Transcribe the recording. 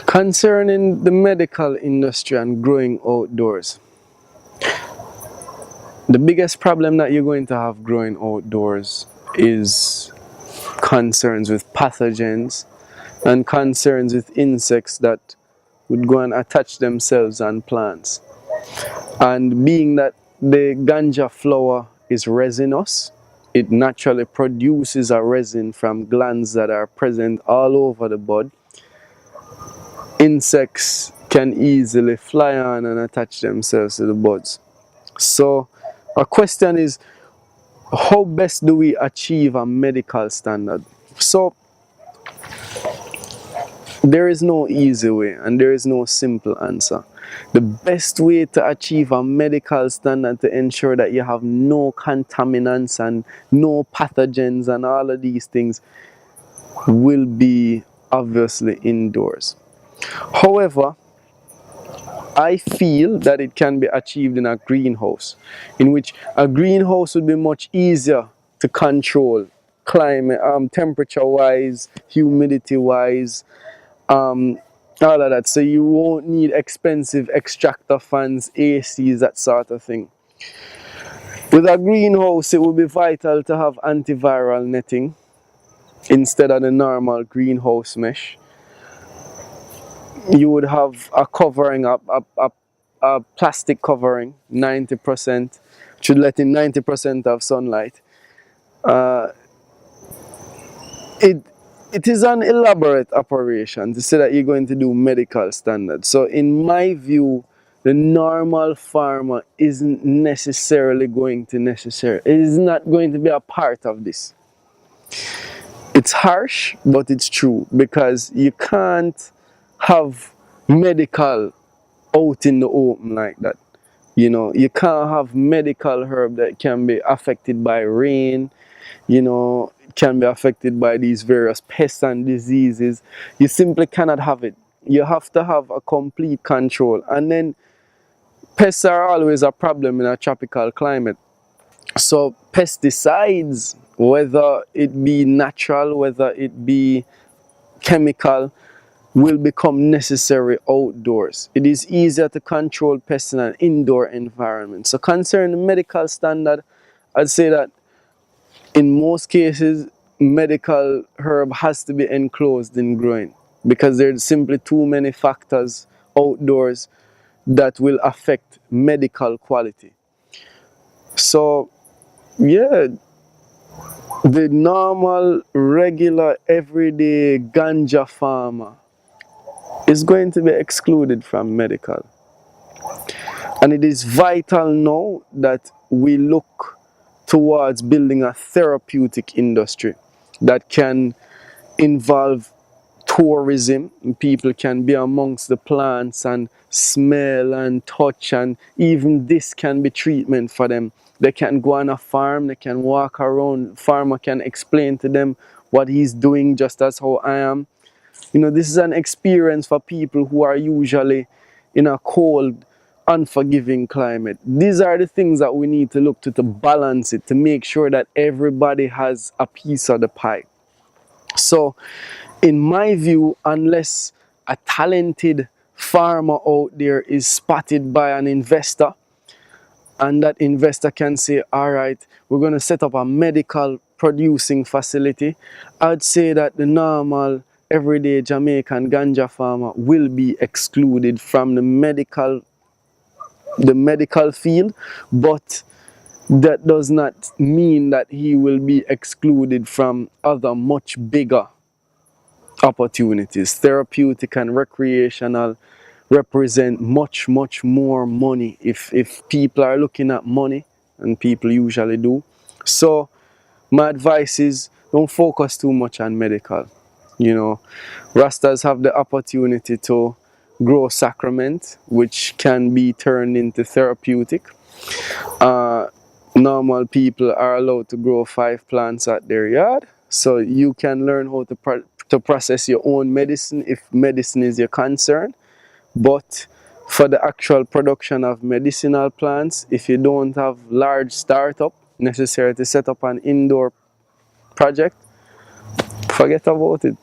Concerning the medical industry and growing outdoors, the biggest problem that you're going to have growing outdoors is concerns with pathogens and concerns with insects that would go and attach themselves on plants. And being that the ganja flower is resinous, it naturally produces a resin from glands that are present all over the bud. Insects can easily fly on and attach themselves to the buds. So our question is, how best do we achieve a medical standard? So there is no easy way and there is no simple answer. The best way to achieve a medical standard to ensure that you have no contaminants and no pathogens and all of these things will be obviously indoors. However, I feel that it can be achieved in a greenhouse, in which a greenhouse would be much easier to control climate, temperature wise, humidity wise, all of that. So you won't need expensive extractor fans, ACs, that sort of thing. With a greenhouse, it would be vital to have antiviral netting instead of the normal greenhouse mesh. You would have a covering, a plastic covering, 90%, should let in 90% of sunlight. It is an elaborate operation to say that you're going to do medical standards. So in my view, the normal farmer isn't necessarily going to it is not going to be a part of this. It's harsh, but it's true, because you can't have medical out in the open like that. You know, you can't have medical herb that can be affected by rain, you know, can be affected by these various pests and diseases. You simply cannot have it. You have to have a complete control. And then pests are always a problem in a tropical climate. So pesticides, whether it be natural, whether it be chemical, will become necessary outdoors. It is easier to control pests in an indoor environment. So concerning the medical standard, I'd say that in most cases, medical herb has to be enclosed in growing, because there's simply too many factors outdoors that will affect medical quality. So yeah, the normal, regular, everyday ganja farmer is going to be excluded from medical. And it is vital now that we look towards building a therapeutic industry that can involve tourism. People can be amongst the plants and smell and touch, and even this can be treatment for them. They can go on a farm, they can walk around, farmer can explain to them what he's doing, just as how I am. You know, this is an experience for people who are usually in a cold, unforgiving climate. These are the things that we need to look to balance it, to make sure that everybody has a piece of the pie. So in my view, unless a talented farmer out there is spotted by an investor, and that investor can say, all right, we're going to set up a medical producing facility, I'd say that the normal everyday Jamaican ganja farmer will be excluded from the medical field, but that does not mean that he will be excluded from other much bigger opportunities. Therapeutic and recreational represent much more money if people are looking at money, and people usually do. So my advice is, don't focus too much on medical. You know, Rastas have the opportunity to grow sacrament, which can be turned into therapeutic. Normal people are allowed to grow 5 plants at their yard, so you can learn how to process your own medicine if medicine is your concern. But for the actual production of medicinal plants, if you don't have large startup necessary to set up an indoor project, forget about it.